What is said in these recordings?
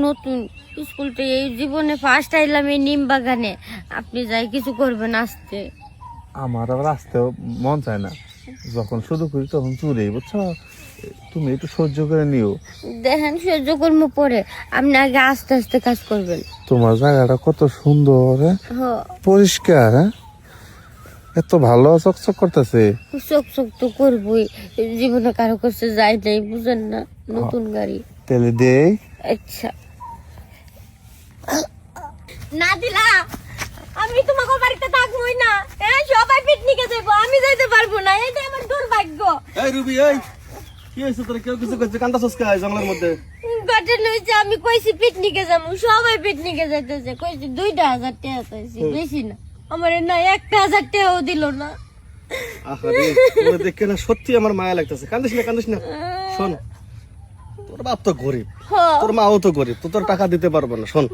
নতুন স্কুল থেকে এই জীবনে ফার্স্ট আইলাম এই নিম বাগানে। আপনি যাই কিছু করবেন আসতে। আমার আবার আসতেও মন চায় না, যখন শুরু করি তখন চুরি, বুঝছো? তুমি একটু সহ্য করে নিও। দেখেন সহ্য করবো পরে, আপনি আগে আস্তে আস্তে কাজ করবেন। তোমার জায়গাটা কত সুন্দর, পরিষ্কার, এত ভালো চকচক করতেছে। চোখ চোখ তো করবই, জীবনে কারো কাছে যাই নাই, বুঝেন না? নতুন গাড়ি তেলে দেই। আচ্ছা না দিলা আমি তোমাকে বাড়িতে থাকবোই না। সবাই পিকনিকে যাবো, আমি যাইতে পারবো না, এটা আমার দুর্ভাগ্য। এই রুবি, এই কি হইছে তোর? কেউ কিছু করছে? কান্দাছস কে জঙ্গলের মধ্যে? ঘটনা হইছে আমি কইছি পিকনিকে যাবো, সবাই পিকনিকে যাইতেছে, কইছি 2,000 টাকা চাইছি, বেশি না। আমার না 1,000 টাকাও দিল না। আহারে, তোর দেখে না সত্যি আমার মায়া লাগতেছে। কান্দিস না, কান্দিস না। শোন, তোর বাপ তো গরিব, তোর মাও তো গরিব, তো তোর টাকা দিতে পারবো না। শোন,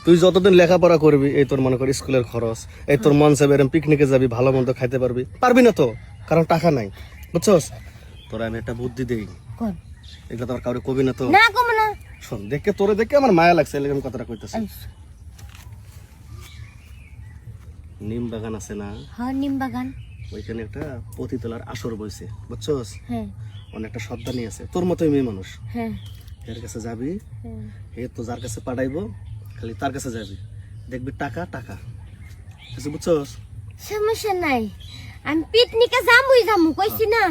তুই যতদিন লেখাপড়া করবি, এই তোর মনে কর স্কুলের খরচ, এই তোর মন চাইবে এরকম পিকনিকে যাবি, ভালো মন্দ খাইতে পারবি, পারবি না তো, কারণ টাকা নাই, বুঝছস? তোরা আমি একটা বুদ্ধি দেই, কোন? এগুলো তো আর কাউরে কবি না তো। না কম না। শোন, দেখে তোরে দেখে আমার মায়া লাগছে, এরকম কথাটা কইতেছি। নিম বাগান আছে না? হ্যাঁ নিম বাগান। ওইখানে একটা পতিতলার আসর বইছে, বুঝছস? হ্যাঁ অনেকটা সদ্দানি আছে, তোর মতোই মেয়ে মানুষ। হ্যাঁ এর কাছে যাবি, হ্যাঁ। হে তো যার কাছে পাঠাইবো, খালি তার কাছে যাবি, দেখবি টাকা টাকা, কিছু বুঝছস? সমস্যা নাই, আমি পিকনিকে যামু কইছি না।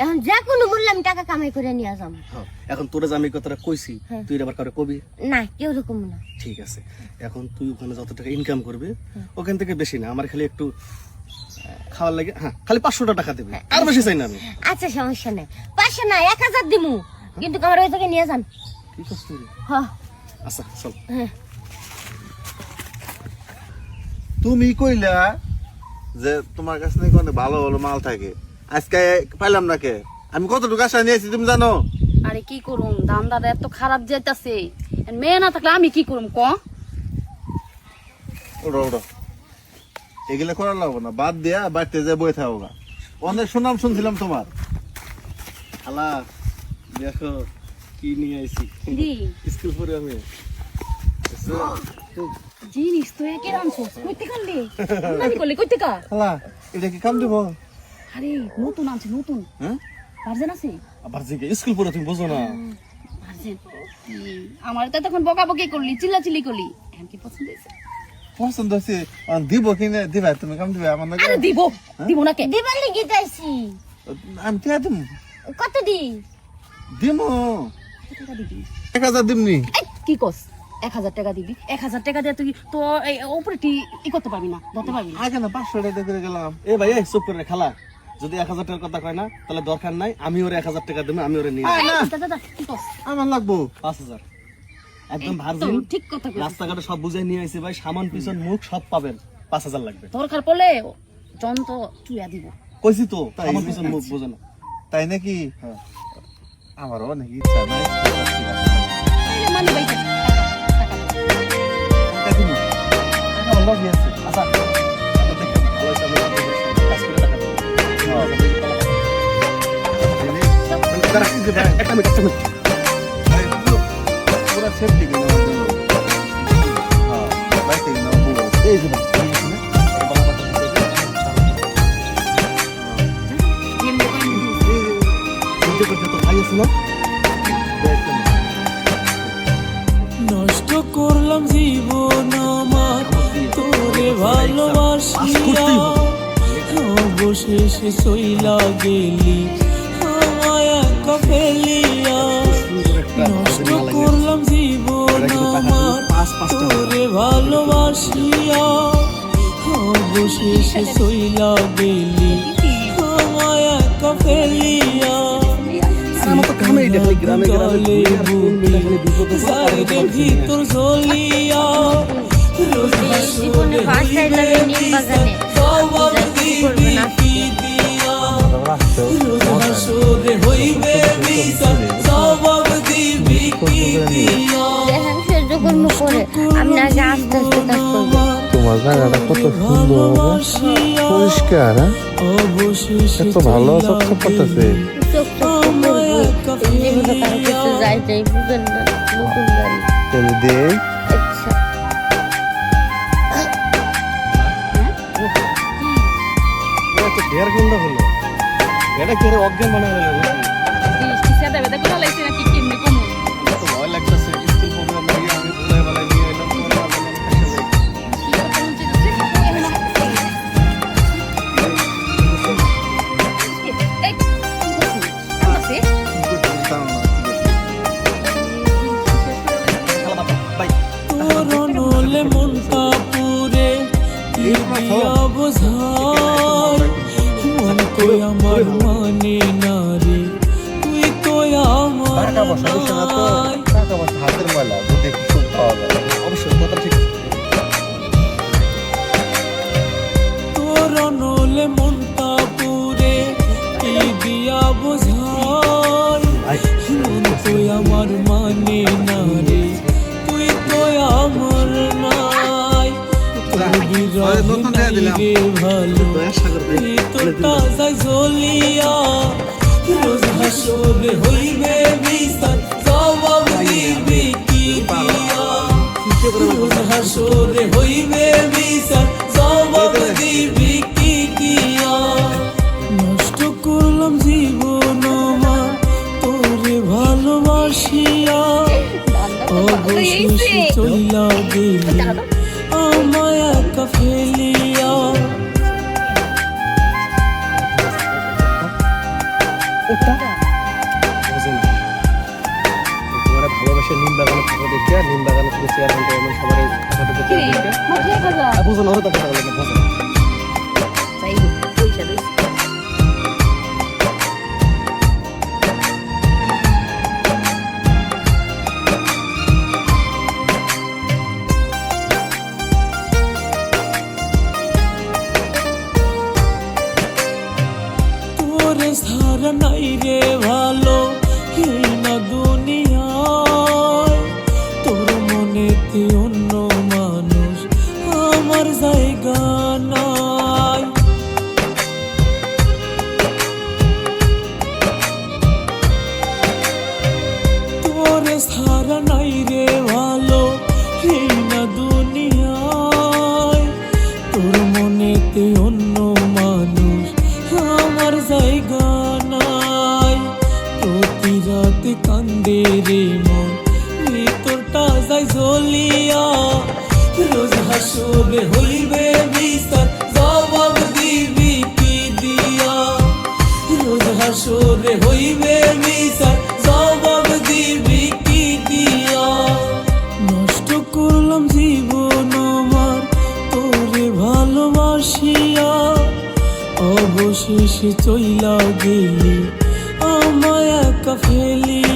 এখন যে কোনো মূল্যে আমি টাকা কামাই করে নিয়ে যাবো। হ্যাঁ, এখন তোরে যে আমি কথাটা কইছি, তুই আবার কাউরে কবি না, কেউ রকম না। ঠিক আছে, এখন তুই ওখানে যত টাকা ইনকাম করবি, ওখান থেকে বেশি না, আমার খালি একটু খাওয়ার লাগে, হ্যাঁ খালি 500 টাকা দিবি, আর বেশি চাই না আমি। আচ্ছা সমস্যা নাই, 500 না 1,000 দিমু, কিন্তু আমার ওই থেকে নিয়ে যান। কি করছিস তুই? হ্যাঁ আচ্ছা চল। হ্যাঁ। তুমি কইলা যে তোমার কাছে নাকি অনেক ভালো ভালো মাল থাকে, আজকে পাইলাম না কে? আমি কতটুকু আশা নিয়েছি তুমি জানো? আরে কি করুম, দাম দাদা এত খারাপ যাইতাছে, মেয়ে না থাকলে আমি কি করুম ক? ওরা ওরা এগুলা করার লাগবো না, বাদ দিয়া বাড়িতে যে বই থাকো গা। অনেক সুনাম শুনছিলাম তোমার। খালা দেখো কি নিয়ে আইছি, দি স্কুল পরে আমি। জিনিস তো একে আনছস, কইতে কানলি আমি করলি কইতে কা? খালা এটা কি কাম দিব? আরে নতুন আনছে, নতুন হ্যাঁ ভার্জেন আছে। আবার যে স্কুল পরে তুমি বোঝো না? ভার্জেন আমার তো তখন বকাবকি করলি, চিল্লাচিল্লি করলি, এখন কি পছন্দ হয়েছে? পছন্দ হচ্ছে, দিব কিনে দিবা, তুমি কাম দিবা আমার নাকি? আরে দিব দিব না কে? দিবার লিগে যাইছি। আমি টিয়া দিম, কত দি? দিম কত টাকা দিবি? 1,000 দিমনি। এই, কি কস? 1,000 টাকা দিবি? 1,000 টাকা দিয়ে তুই তো উপরে ই করতে পারবি না, ধরতে পারবি না। আগে না 500 টাকা করে গেলাম। এ ভাই, এই চুপ করে খালা, যদি 1,000 টাকার কথা কয় না, তাহলে দরকার নাই, আমি ওরে 1,000 টাকা দেবো, আমি ওরে নিয়ে আয় না, দাদা কি কস? আমার লাগবো 5,000 একদম তো ভার্জিন, ঠিক কথা কইছিস। রাস্তাঘাটে সব বুঝাই নিয়ে আইছি ভাই, সামান পিছন মুখ সব পাবেন, 5,000 লাগবে। দরকার পড়লে যন্ত্র চুয়া দিব। কইছি তো, তাই সামান না? পিছন মুখ বোঝে না। তাই নাকি? হ্যাঁ। আমারও অনেক ইচ্ছা নাই। তাইলে মানে ভাই টাকা আমার লগে আছে। আচ্ছা, আমরা দেখি, ভালো হইছে, আমরা কাজ করে টাকা দেবো। দাঁড়া, একটা মিনিট, একটা মিনিট। পুরা সেফটি কিনা আমার জন্য। হ্যাঁ, বাইকে কিনা আমার বউ আছে। এই যে ভাই, এই যে না, এই বাবা বাবা দিছে, চিন্তা করতে তো ভাই আছে না? নষ্ট করলাম জীবন আমার তোরে ভালোবাসিয়া, অবশেষে সইলা গেলি আমায় একা ফেলিয়া। নষ্ট করলাম জীবন আমার তোরে ভালোবাসিয়া, অবশেষে সইলা গেলি আমায় একা ফেলিয়া। আমার তো কামেই দেখলি গ্রামে গ্রামে ঘুরে আর কোন মিলে খালি বিপদে সাইডের ভিতর জ্বলিয়া, রোজ এই জীবনে ফার্স্ট আইলাম এই নিম বাগানে। জবাব আপনি যাই কিছু দিবি করবেন আসতে। কি দিয়া, রোজ হাসরে হইবে বিচার, জবাব দিবি কি দিয়া। দেখেন সহ্য করবো পরে, আপনি আগে আস্তে আস্তে কাজ করবেন। তোমার জায়গাটা কত সুন্দর, পরিষ্কার, অবশেষে এত ভালো চকচক করতেছে। চোখ চোখ করবো, জীবনে কারো কাছে যাই বুঝেন না, নতুন গাড়ি। আমি দেই আচ্ছা তো ঢের গুন্ডা হলো এটা কি অজ্ঞান বানায় গেল সেটা বেদা করে লাইছে নাকি কেমনে কম তো ভয় লাগতেছে স্কুল প্রোগ্রাম নিয়ে আমি ভুলে বেলায় নিয়ে এলাম পরে আবার আমি খাইতে যাই। কি কথা বলছিস তোর নলে মনটা পুরে দিয়া বোঝাই মন তো আমার মানে না রে তুই তো আমার টাকা পয়সা দিচ্ছে না তো নাই। টাকা পয়সা হাতের ময়লা যদি সুখ পাওয়া যায় অবশ্যই কথা ঠিক আছে। তোর নলে মনটা পুরে কি দিয়া বোঝাই মন তো আমার মানে না রে তুই তো আমার নাই তোর বিরহ নতুন দেয়া নাই দিলাম। রে ভালো দয়া সাগর ভাই ভিতরটা যায় জ্বলিয়া রোজ হাসরে হইবে বিচার জবাব দিবি কি দিয়া রোজ হাসরে হইবে বিচার জবাব দিবি কি দিয়া নষ্ট করলাম জীবন আমার তোরে ভালোবাসিয়া অবশেষে চইলা গেলি আমায় একা ফেলিয়া ওটা বোঝে না তোমার ভালোবাসে নিম বাগানে থাকা দেখে নিম বাগানে তুমি চেয়ারম্যান টেয়ারম্যান সবার ফটো দেখে বুঝো না ওরা কথা বলে না বোঝে না তোরে সারা নাই রে ভালো এই না দুনিয়ায় তোর মনেতে অন্য মানুষ আমার জায়গা নাই তোরে সারা নাই রে ভালো এই না দুনিয়ায় তোর মনেতে অন্য মানুষ আমার জায়গা নাই প্রতি রাতে কান্দে রে মন ভিতরটা যায় জ্বলিয়া রোজ হাসরে হইবে বিচার জবাব দিবি কি দিয়া রোজ হাসরে হইবে বিচার জবাব দিবি কি দিয়া নষ্ট করলাম জীবন আমার তোরে ভালোবাসিয়া অবশেষে চইলা গেলি আমায় একা ফেলিয়া